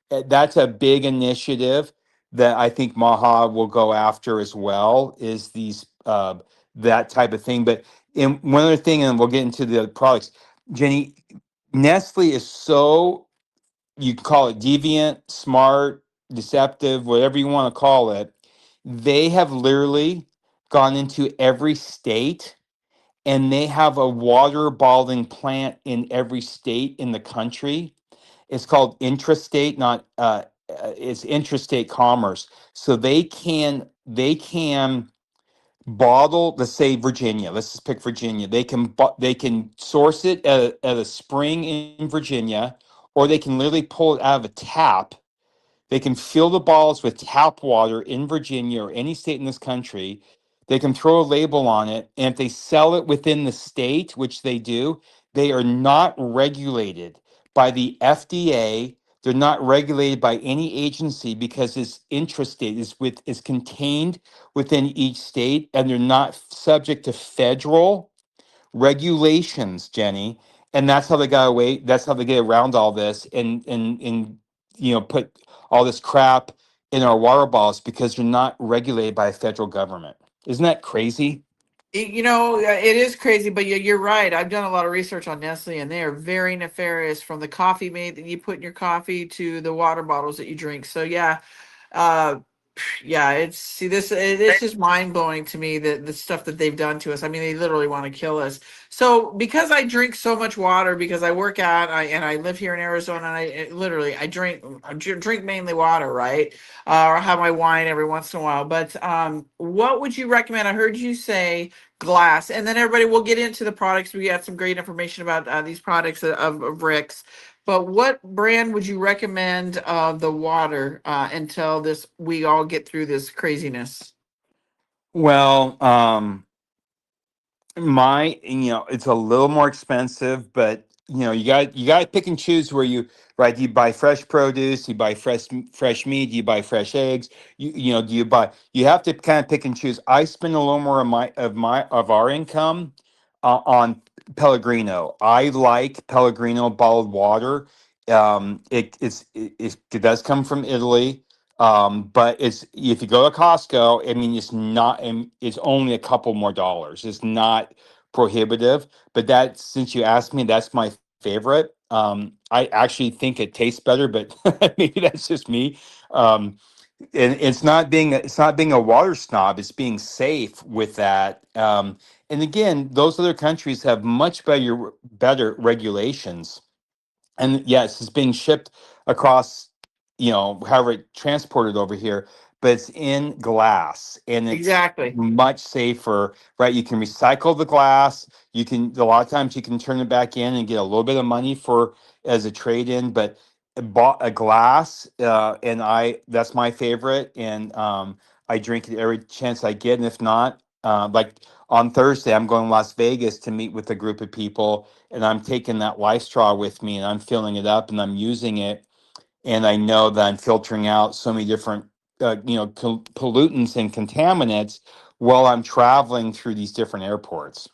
That's a big initiative that I think Maha will go after as well, is these that type of thing. But in one other thing, and we'll get into the products, Jenny, Nestle is so, you can call it deviant, smart, deceptive, whatever you want to call it. They have literally gone into every state, and they have a water bottling plant in every state in the country. It's called intrastate, not it's intrastate commerce. So they can bottle, let's say Virginia. Let's just pick Virginia. They can source it at a spring in Virginia, or they can literally pull it out of a tap. They can fill the bottles with tap water in Virginia or any state in this country. They can throw a label on it. And if they sell it within the state, which they do, they are not regulated by the FDA. They're not regulated by any agency, because it's intrastate, is contained within each state, and they're not subject to federal regulations, Jenny. And that's how they got away. That's how they get around all this, and put all this crap in our water bottles, because they're not regulated by a federal government. Isn't that crazy? It is crazy, but you're right. I've done a lot of research on Nestle, and they are very nefarious, from the coffee mate that you put in your coffee to the water bottles that you drink. So yeah, uh, yeah, it's just mind blowing to me, the stuff that they've done to us. I mean, they literally want to kill us. So because I drink so much water, because I work out, and I live here in Arizona, and literally I drink mainly water, right? Or have my wine every once in a while. But what would you recommend? I heard you say glass, and then everybody will get into the products. We got some great information about these products of Rick's. But what brand would you recommend the water until we all get through this craziness? Well, it's a little more expensive, but you got to pick and choose where right, do you buy fresh produce, do you buy fresh meat, do you buy fresh eggs, you have to kind of pick and choose. I spend a little more of our income on Pellegrino. I like Pellegrino bottled water. It does come from Italy. But if you go to Costco, I mean, it's only a couple more dollars. It's not prohibitive. But since you asked me, that's my favorite. I actually think it tastes better, but maybe that's just me. Um, and it's not being a water snob. It's being safe with that. And again, those other countries have much better regulations, and yes, it's being shipped across, however it transported over here, but it's in glass, and it's Exactly. much safer, right? You can recycle the glass. A lot of times you can turn it back in and get a little bit of money for as a trade-in, but I bought a glass, and that's my favorite, and I drink it every chance I get, and if not, like on Thursday, I'm going to Las Vegas to meet with a group of people, and I'm taking that life straw with me, and I'm filling it up, and I'm using it, and I know that I'm filtering out so many different, pollutants and contaminants while I'm traveling through these different airports.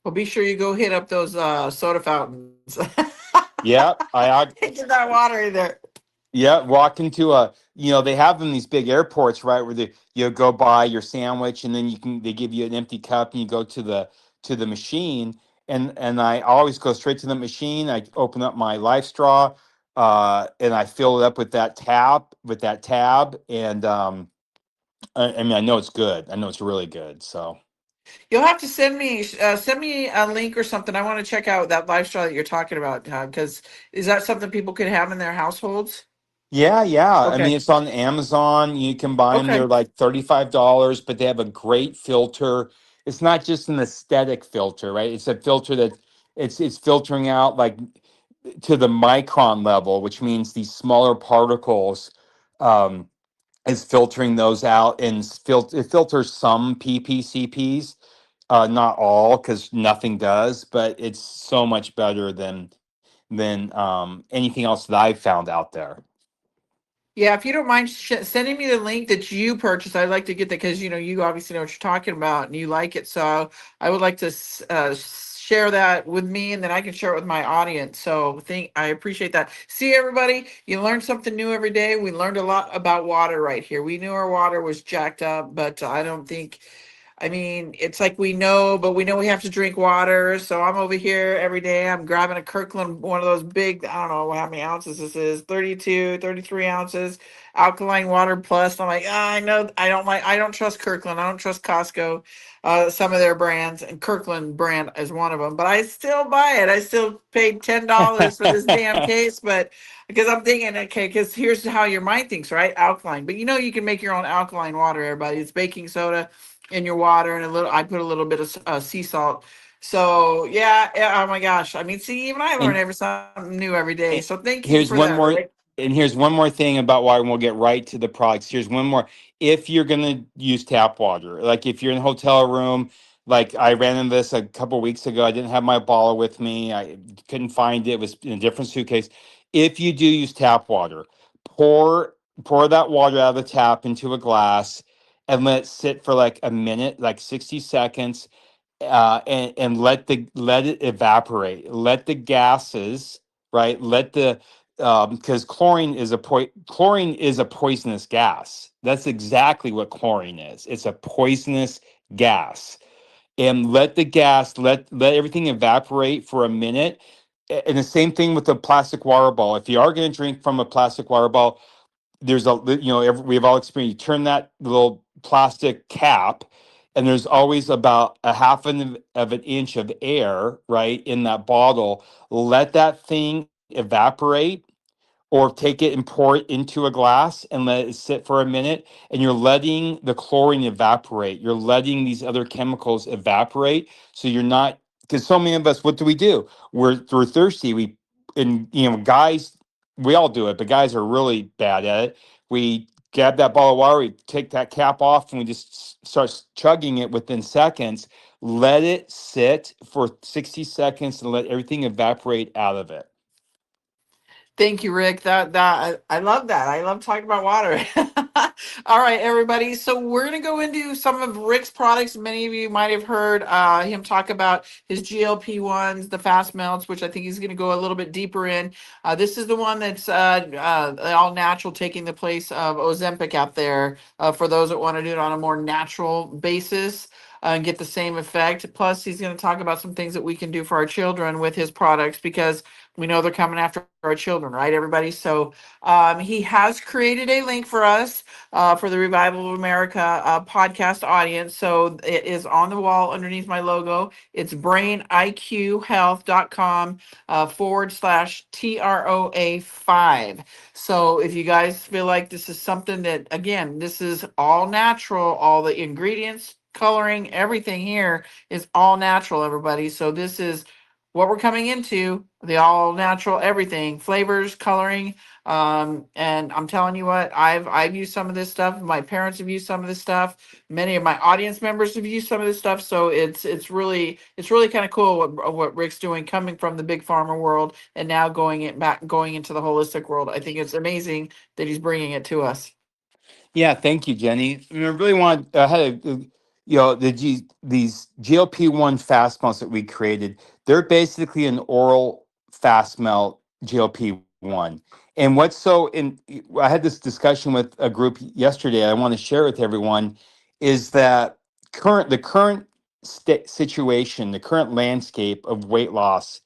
Well, be sure you go hit up those soda fountains. Yeah, Get that water in there. yeah, walk into they have them these big airports, right, where you go buy your sandwich and then they give you an empty cup and you go to the machine, and I always go straight to the machine. I open up my life straw, and I fill it up with that tab, and I mean, I know it's good. I know it's really good. So You'll have to send me a link or something. I want to check out that lifestyle that you're talking about, because is that something people could have in their households? yeah, yeah. I Okay. mean, it's on Amazon. You can buy them. They're Okay. like $35, but they have a great filter. It's not just an aesthetic filter, right? It's a filter that it's filtering out like to the micron level, which means these smaller particles. Um, is filtering those out, and it filters some PPCPs, not all, because nothing does, but it's so much better than anything else that I've found out there. Yeah, if you don't mind sending me the link that you purchased, I'd like to get that, because you obviously know what you're talking about and you like it. So I would like to share that with me, and then I can share it with my audience. So I appreciate that. See, everybody, you learn something new every day. We learned a lot about water right here. We knew our water was jacked up, but I don't think. I mean, it's like we know, but we know we have to drink water. So I'm over here every day. I'm grabbing a Kirkland, one of those big, I don't know how many ounces this is, 32, 33 ounces, alkaline water plus. I'm like, I know I don't trust Kirkland. I don't trust Costco, some of their brands, and Kirkland brand is one of them. But I still buy it. I still paid $10 for this damn case, but because I'm thinking, okay, because here's how your mind thinks, right? Alkaline. But you can make your own alkaline water, everybody. It's baking soda in your water, and I put a little bit of sea salt. So yeah, yeah, oh my gosh. I mean, see, even I learn and something new every day. And So thank you here's for one that, more, Rick. and here's one more thing about why we'll get right to the products. Here's one more. If you're gonna use tap water, like if you're in a hotel room, like I ran into this a couple weeks ago. I didn't have my bottle with me. I couldn't find it. It was in a different suitcase. If you do use tap water, pour pour that water out of the tap into a glass and let it sit for like a minute, like 60 seconds, and let it evaporate. Let the gases, right? Let the because chlorine is a poisonous gas. That's exactly what chlorine is. It's a poisonous gas. And let the gas let everything evaporate for a minute. And the same thing with the plastic water ball. If you are going to drink from a plastic water ball, we've all experienced, you turn that little plastic cap, and there's always about a of an inch of air, right, in that bottle. Let that thing evaporate, or take it and pour it into a glass and let it sit for a minute, and you're letting the chlorine evaporate. You're letting these other chemicals evaporate, so you're not, because so many of us, what do? We're thirsty. And guys, we all do it, but guys are really bad at it. We grab that bottle of water, we take that cap off, and we just start chugging it within seconds. Let it sit for 60 seconds and let everything evaporate out of it. Thank you, Rick. I love that. I love talking about water. All right, everybody. So we're gonna go into some of Rick's products. Many of you might have heard him talk about his GLP-1s, the fast melts, which I think he's gonna go a little bit deeper in. This is the one that's all natural, taking the place of Ozempic out there, for those that want to do it on a more natural basis. And get the same effect. Plus, he's going to talk about some things that we can do for our children with his products, because we know they're coming after our children, right, everybody? So he has created a link for us, for the Revival of America podcast audience. So it is on the wall underneath my logo. It's brainiqhealth.com / TROA5. So if you guys feel like this is something that, again, this is all natural, all the ingredients, coloring, everything here is all natural, everybody. So this is what we're coming into, the all natural everything, flavors, coloring. And I'm telling you what, I've used some of this stuff. My parents have used some of this stuff. Many of my audience members have used some of this stuff. So it's really kind of cool what Rick's doing, coming from the big pharma world and now going into the holistic world. I think it's amazing that he's bringing it to us. Yeah, thank you, Jenny. I, mean, I really want I had these GLP-1 fast melts that we created. They're basically an oral fast melt GLP-1. And what's so in I had this discussion with a group yesterday. I want to share with everyone is that the current situation, the current landscape of weight loss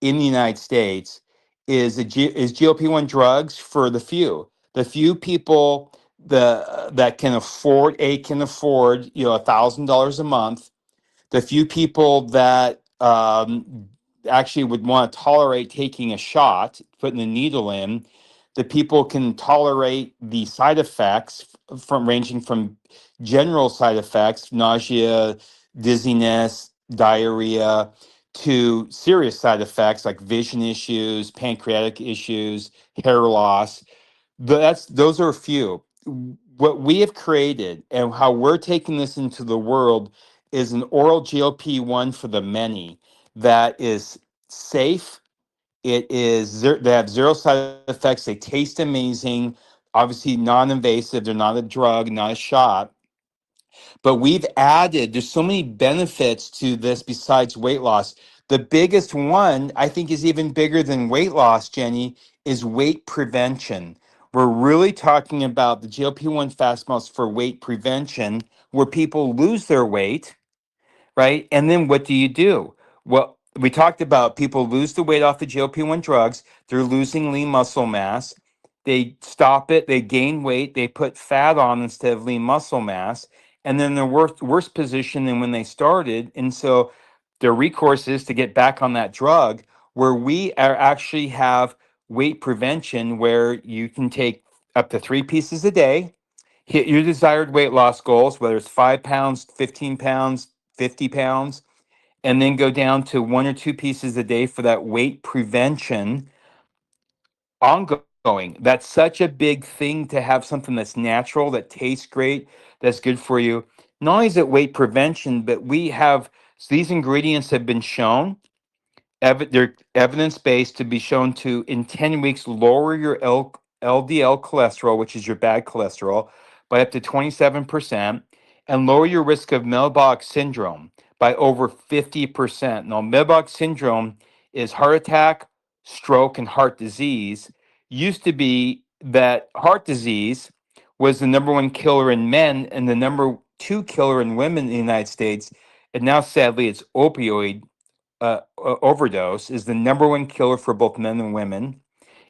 in the United States is GLP-1 drugs for the few people that can afford $1,000 a month, the few people that actually would want to tolerate taking a shot, putting a needle in, the people can tolerate the side effects from ranging from general side effects, nausea, dizziness, diarrhea, to serious side effects like vision issues, pancreatic issues, hair loss. Those are a few. What we have created and how we're taking this into the world is an oral GLP-1 for the many that is safe. They have zero side effects. They taste amazing. Obviously, non-invasive. They're not a drug, not a shot. But there's so many benefits to this besides weight loss. The biggest one, I think, is even bigger than weight loss, Jenny, is weight prevention. We're really talking about the GLP-1 fast melts for weight prevention, where people lose their weight, right? And then what do you do? Well, we talked about people lose the weight off the GLP-1 drugs. They're losing lean muscle mass. They stop it. They gain weight. They put fat on instead of lean muscle mass. And then they're worse position than when they started. And so their recourse is to get back on that drug, where we are actually have weight prevention, where you can take up to 3 pieces a day, hit your desired weight loss goals, whether it's 5 pounds, 15 pounds, 50 pounds, and then go down to 1 or 2 pieces a day for that weight prevention ongoing. That's such a big thing to have something that's natural, that tastes great, that's good for you. Not only is it weight prevention, but these ingredients have been shown they're evidence based to be shown to in 10 weeks lower your LDL cholesterol, which is your bad cholesterol, by up to 27%, and lower your risk of metabolic syndrome by over 50%. Now, metabolic syndrome is heart attack, stroke, and heart disease. Used to be that heart disease was the number one killer in men and the number two killer in women in the United States. And now, sadly, it's opioid overdose is the number one killer for both men and women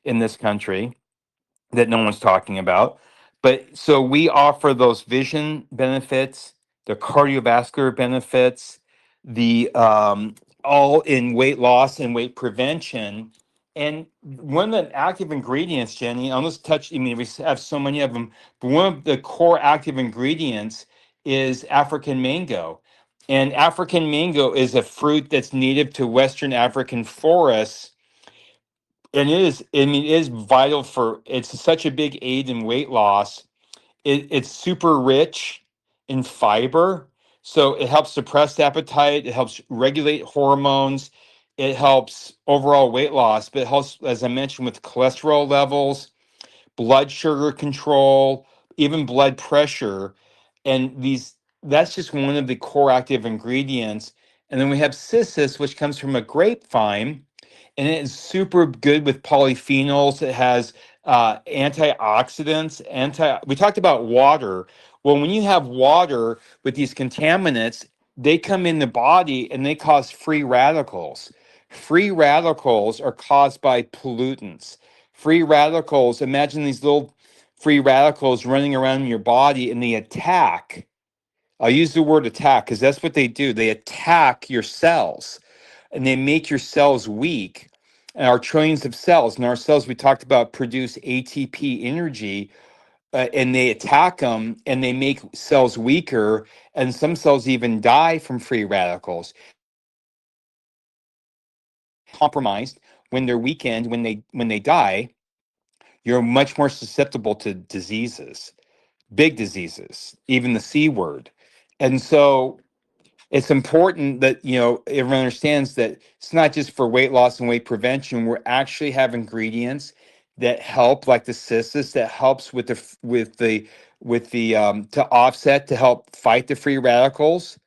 in this country that no one's talking about. But so we offer those vision benefits, the cardiovascular benefits, the all in weight loss and weight prevention. And one of the active ingredients, Jenny, I'll just touch, I mean, we have so many of them, but one of the core active ingredients is African mango. And African mango is a fruit that's native to Western African forests, and it is vital it's such a big aid in weight loss. It's super rich in fiber, so it helps suppress appetite, it helps regulate hormones, it helps overall weight loss, but it helps, as I mentioned, with cholesterol levels, blood sugar control, even blood pressure. And that's just one of the core active ingredients. And then we have cissus, which comes from a grapevine, and it is super good with polyphenols. It has antioxidants. We talked about water. Well, when you have water with these contaminants, they come in the body and they cause free radicals. Free radicals are caused by pollutants. Free radicals, imagine these little free radicals running around in your body and they attack. I'll use the word attack because that's what they do. They attack your cells and they make your cells weak. And our trillions of cells, and our cells we talked about produce ATP energy, and they attack them and they make cells weaker. And some cells even die from free radicals. compromised when they're weakened, when they die, you're much more susceptible to diseases, big diseases, even the C word. And so it's important that everyone understands that it's not just for weight loss and weight prevention. We're actually have ingredients that help, like the cissus, that helps with the to offset, to help fight the free radicals,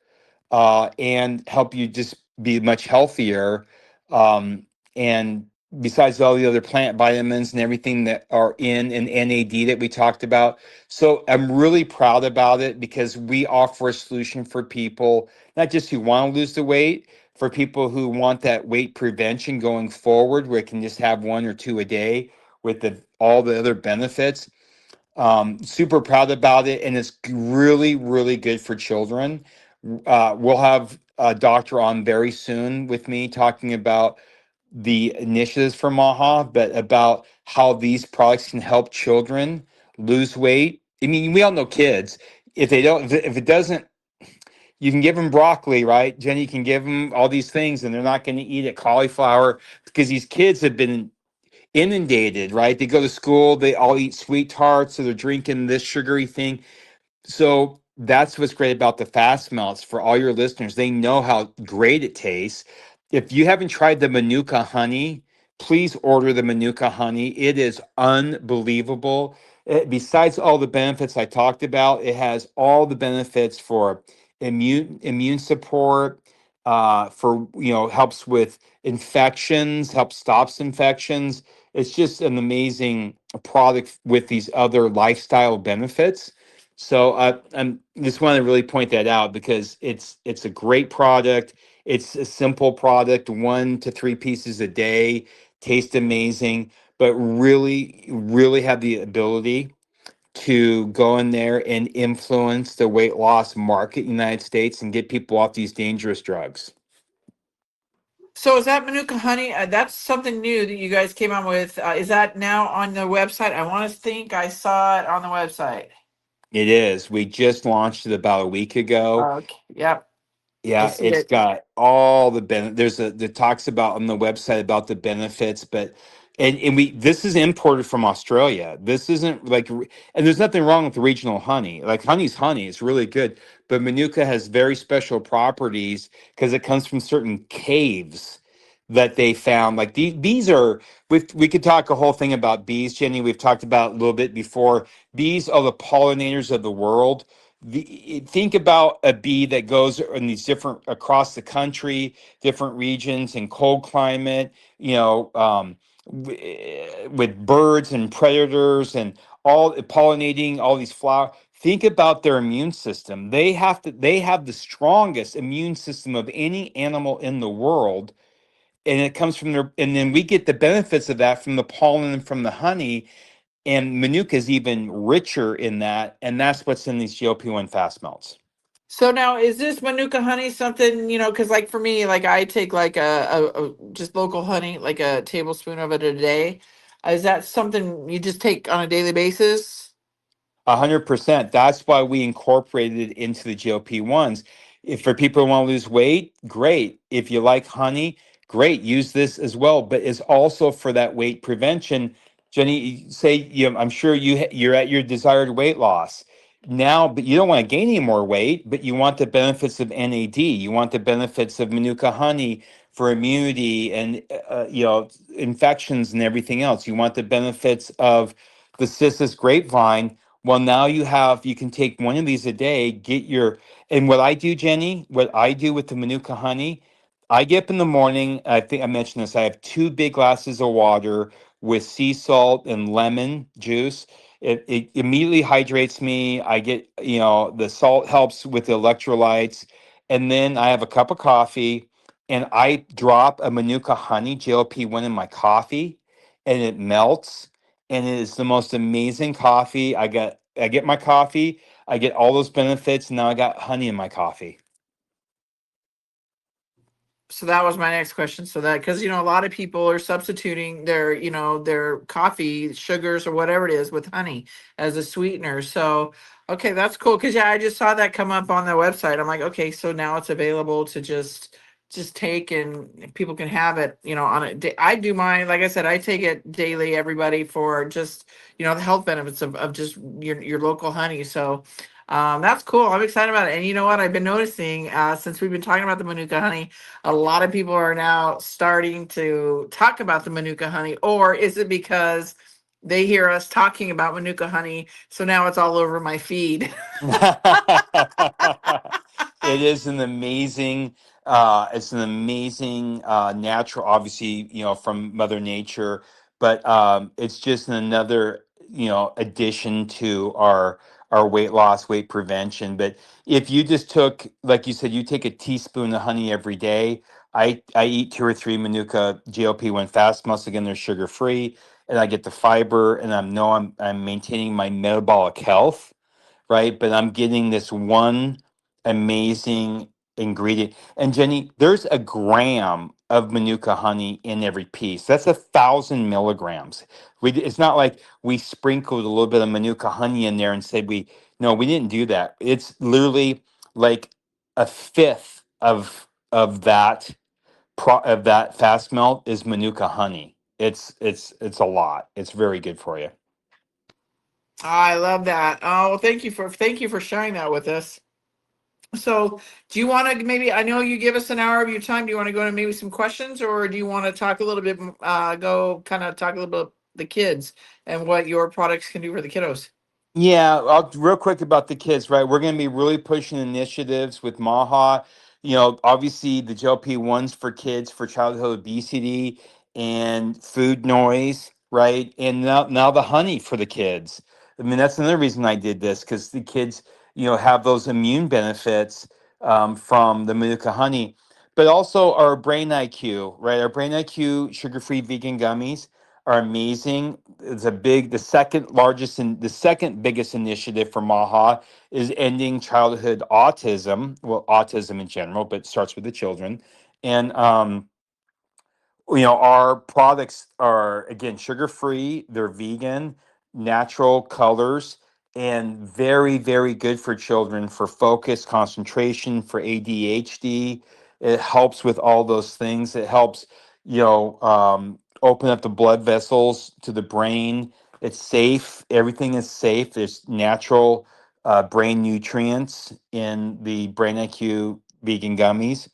and help you just be much healthier. And besides all the other plant vitamins and everything that are in an NAD that we talked about. So I'm really proud about it because we offer a solution for people, not just who want to lose the weight, for people who want that weight prevention going forward, where it can just have one or two a day with all the other benefits. Super proud about it, and it's really, really good for children. We'll have a doctor on very soon with me talking about the initiatives for Maha, but about how these products can help children lose weight. I mean, we all know kids. If they don't, if it doesn't, you can give them broccoli, right? Jenny, you can give them all these things, and they're not going to eat it. Cauliflower, because these kids have been inundated, right? They go to school, they all eat sweet tarts, so they're drinking this sugary thing. So that's what's great about the fast melts for all your listeners. They know how great it tastes. If you haven't tried the Manuka honey, please order the Manuka honey. It is unbelievable. Besides all the benefits I talked about, it has all the benefits for immune support, for helps with infections, helps stops infections. It's just an amazing product with these other lifestyle benefits. So I'm just want to really point that out because it's a great product. It's a simple product, 1 to 3 pieces a day, taste amazing, but really, really have the ability to go in there and influence the weight loss market in the United States and get people off these dangerous drugs. So is that Manuka honey? That's something new that you guys came out with. Is that now on the website? I want to think I saw it on the website. It is. We just launched it about a week ago. Okay. Yep. I Yeah, see it's it. got all the there's a that talks about on the website about the benefits, but and we this is imported from Australia. This isn't and there's nothing wrong with the regional honey. Like honey's honey, it's really good, but Manuka has very special properties because it comes from certain caves that they found. Like these are we could talk a whole thing about bees, Jenny. We've talked about a little bit before. Bees are the pollinators of the world. Think about a bee that goes in these different across the country, different regions in cold climate, with birds and predators and all pollinating all these flowers. Think about their immune system. They have the strongest immune system of any animal in the world, and it comes from their, and then we get the benefits of that from the pollen and from the honey, and Manuka is even richer in that, and that's what's in these GLP-1 fast melts. So now is this Manuka honey something, because like for me, like I take like a just local honey, like a tablespoon of it a day. Is that something you just take on a daily basis? 100%. That's why we incorporated it into the GLP-1s. If for people who want to lose weight, great. If you like honey, great. Use this as well. But it's also for that weight prevention. Jenny, say I'm sure you're at your desired weight loss now, but you don't want to gain any more weight. But you want the benefits of NAD. You want the benefits of Manuka honey for immunity and infections and everything else. You want the benefits of the cissus grapevine. Well, now you can take one of these a day, and what I do, Jenny, what I do with the Manuka honey, I get up in the morning. I think I mentioned this. I have 2 big glasses of water with sea salt and lemon juice. It immediately hydrates me. I get, the salt helps with the electrolytes. And then I have a cup of coffee and I drop a Manuka honey GLP-1 in my coffee and it melts and it is the most amazing coffee. I get my coffee, I get all those benefits, and now I got honey in my coffee. So that was my next question. So that because a lot of people are substituting their coffee sugars or whatever it is with honey as a sweetener. So okay, that's cool. Because I just saw that come up on the website. I'm like, okay, so now it's available to just just take, and people can have it, on a day. I do mine, like I said, I take it daily, everybody, for just, the health benefits of just your local honey. So that's cool. I'm excited about it. And you know what? I've been noticing since we've been talking about the Manuka honey, a lot of people are now starting to talk about the Manuka honey. Or is it because they hear us talking about Manuka honey, so now it's all over my feed? It is an amazing it's an amazing natural, obviously, from Mother Nature, but it's just another, addition to our weight loss, weight prevention. But if you just took, like you said, you take a teaspoon of honey every day. I eat two or three Manuka GLP-1 fast muscle. Again, they're sugar free, and I get the fiber, and I'm maintaining my metabolic health, right? But I'm getting this one amazing ingredient. And Jenny, there's a gram of Manuka honey in every piece. That's 1,000 milligrams. It's not like we sprinkled a little bit of Manuka honey in there and said no, we didn't do that. It's literally like a fifth of that fast melt is Manuka honey. It's a lot. It's very good for you. I love that. Oh, well, thank you for sharing that with us. So, do you want to maybe? I know you give us an hour of your time. Do you want to go to maybe some questions, or do you want to talk a little bit? Go kind of talk a little bit about the kids and what your products can do for the kiddos. Yeah, real quick about the kids, right? We're going to be really pushing initiatives with Maha. Obviously the GLP-1s for kids for childhood obesity and food noise, right? And now the honey for the kids. I mean, that's another reason I did this, because the kids, have those immune benefits from the Manuka honey, but also our Brain IQ, right? Our Brain IQ sugar-free vegan gummies are amazing. It's the second largest and the second biggest initiative for Maha is ending childhood autism. Well, autism in general, but it starts with the children. And our products are, again, sugar free, they're vegan, natural colors, and very, very good for children for focus, concentration, for ADHD. It helps with all those things. It helps, open up the blood vessels to the brain. It's safe. Everything is safe. There's natural brain nutrients in the Brain IQ vegan gummies.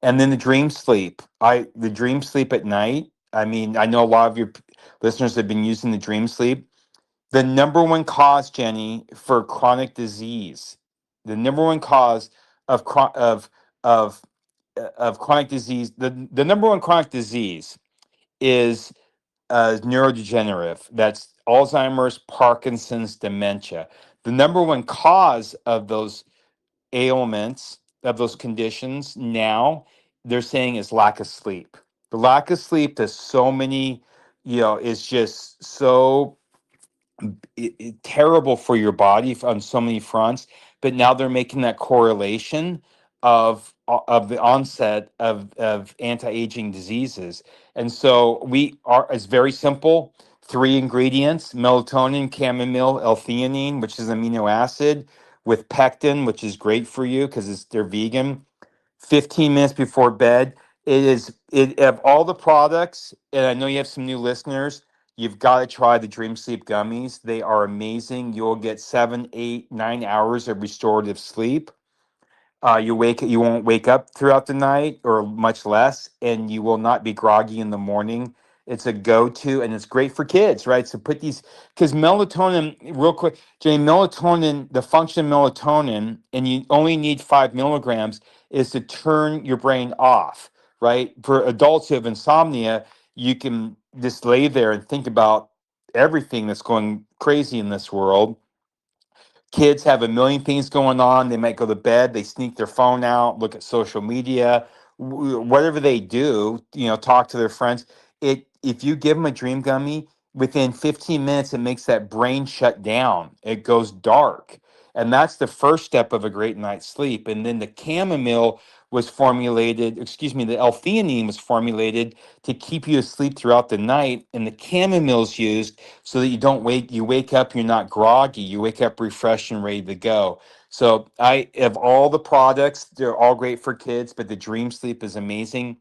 And then the dream sleep at night. I mean, I know a lot of your listeners have been using the dream sleep. The number one cause, Jenny, for chronic disease, the number one cause of of of chronic disease, the number one chronic disease is neurodegenerative. That's Alzheimer's, Parkinson's, dementia. The number one cause of those ailments, of those conditions now, they're saying, is lack of sleep. The lack of sleep to so many, is just so terrible for your body on so many fronts. But now they're making that correlation of the onset of anti-aging diseases. And so it's very simple. Three ingredients: melatonin, chamomile, L-theanine, which is amino acid, with pectin, which is great for you because they're vegan. 15 minutes before bed. It of all the products, and I know you have some new listeners, you've got to try the Dream Sleep gummies. They are amazing. You'll get 7, 8, 9 hours of restorative sleep. You won't wake up throughout the night, or much less, and you will not be groggy in the morning. It's a go-to, and it's great for kids, right? So put these, because melatonin, real quick, Jane, melatonin, the function of melatonin, and you only need 5 milligrams, is to turn your brain off, right? For adults who have insomnia, you can just lay there and think about everything that's going crazy in this world. Kids have a million things going on. They might go to bed, they sneak their phone out, look at social media, whatever they do, talk to their friends. If you give them a dream gummy, within 15 minutes, it makes that brain shut down. It goes dark. And that's the first step of a great night's sleep. And then the chamomile was formulated, excuse me, the L-theanine was formulated to keep you asleep throughout the night. And the chamomile is used so that you wake up, you're not groggy, you wake up refreshed and ready to go. So I have all the products. They're all great for kids, but the Dream Sleep is amazing.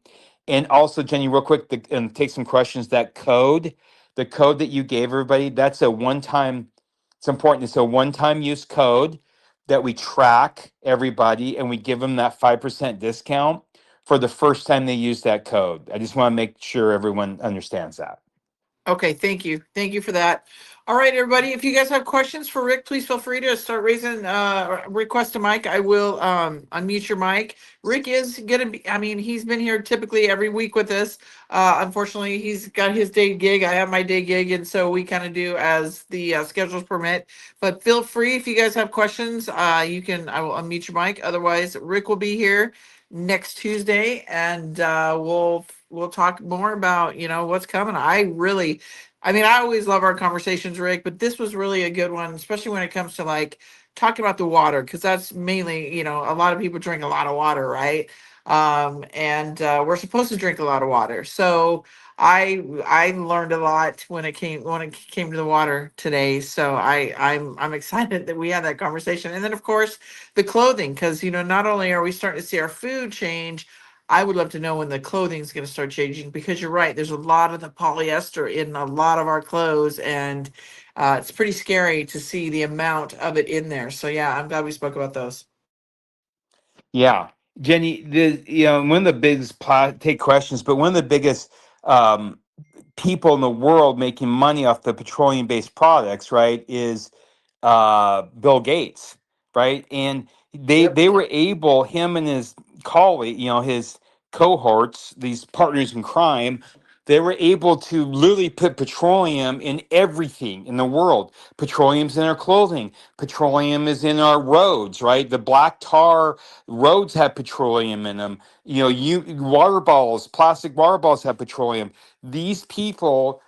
And also, Jenny, real quick, and take some questions. That code, the code that you gave everybody, that's a one-time. It's important. It's a one-time use code that we track everybody, and we give them that 5% discount for the first time they use that code. I just want to make sure everyone understands that. Okay, thank you. Thank you for that. All right, everybody. If you guys have questions for Rick, please feel free to start raising request a mic. I will unmute your mic. Rick is gonna be, I mean, he's been here typically every week with us. Unfortunately, he's got his day gig. I have my day gig, and so we kind of do as the schedules permit. But feel free if you guys have questions, you can, I will unmute your mic. Otherwise, Rick will be here next Tuesday, and we'll talk more about what's coming. I mean, I always love our conversations, Rick, but this was really a good one, especially when it comes to like talking about the water, because that's mainly a lot of people drink a lot of water, right? And we're supposed to drink a lot of water, so I learned a lot when it came to the water today. So I'm excited that we had that conversation. And then of course the clothing, because not only are we starting to see our food change, I would love to know when the clothing is going to start changing, because you're right, there's a lot of the polyester in a lot of our clothes, and it's pretty scary to see the amount of it in there. So yeah, I'm glad we spoke about those. Yeah, Jenny, one of the biggest take questions, but one of the biggest um, people in the world making money off the petroleum based products, right, is Bill Gates, right? And Yep. they were able, him and his colleague, his cohorts, these partners in crime, they were able to literally put petroleum in everything in the world. Petroleum's in our clothing. Petroleum is in our roads, right? The black tar roads have petroleum in them. Water bottles, plastic water bottles have petroleum. These people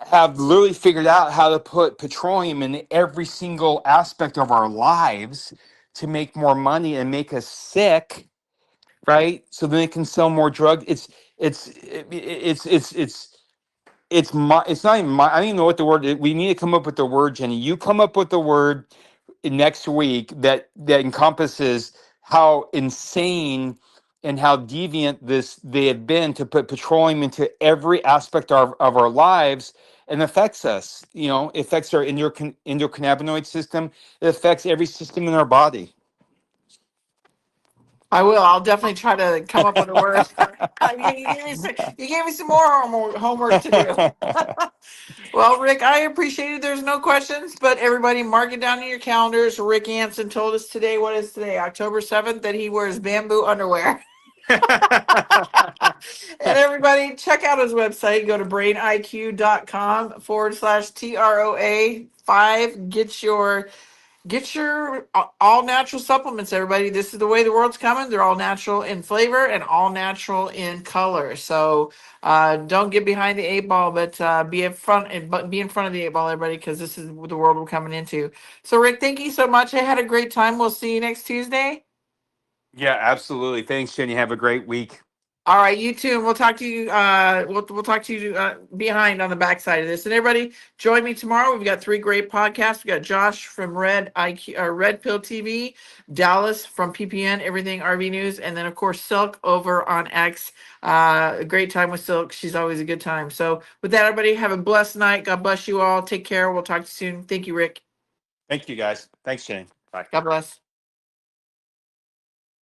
have literally figured out how to put petroleum in every single aspect of our lives to make more money and make us sick, right? So then they can sell more drugs. It's not even my, I don't even know what the word is. We need to come up with the word, Jenny. You come up with the word next week that encompasses how insane and how deviant they have been to put petroleum into every aspect of our lives, and affects us. It affects our endocannabinoid system. It affects every system in our body. I will. I'll definitely try to come up with a word. You gave me some more homework to do. Well, Rick, I appreciate it. There's no questions, but everybody mark it down in your calendars. Rick Anson told us today, what is today, October 7th, that he wears bamboo underwear. And everybody, check out his website. Go to brainiq.com/TROA5. Get your all natural supplements, everybody. This is the way the world's coming. They're all natural in flavor and all natural in color. So don't get behind the eight ball, but be in front, but be in front of the eight ball, everybody, because this is the world we're coming into. So Rick, thank you so much. I had a great time. We'll see you next Tuesday. Yeah, absolutely. Thanks, Jenny. Have a great week. All right, you too. And we'll talk to you. We'll talk to you behind on the backside of this. And everybody, join me tomorrow. We've got 3 great podcasts. We got Josh from Red Pill TV, Dallas from PPN Everything RV News, and then of course Silk over on X. A great time with Silk. She's always a good time. So with that, everybody, have a blessed night. God bless you all. Take care. We'll talk to you soon. Thank you, Rick. Thank you, guys. Thanks, Jenny. Bye. God bless.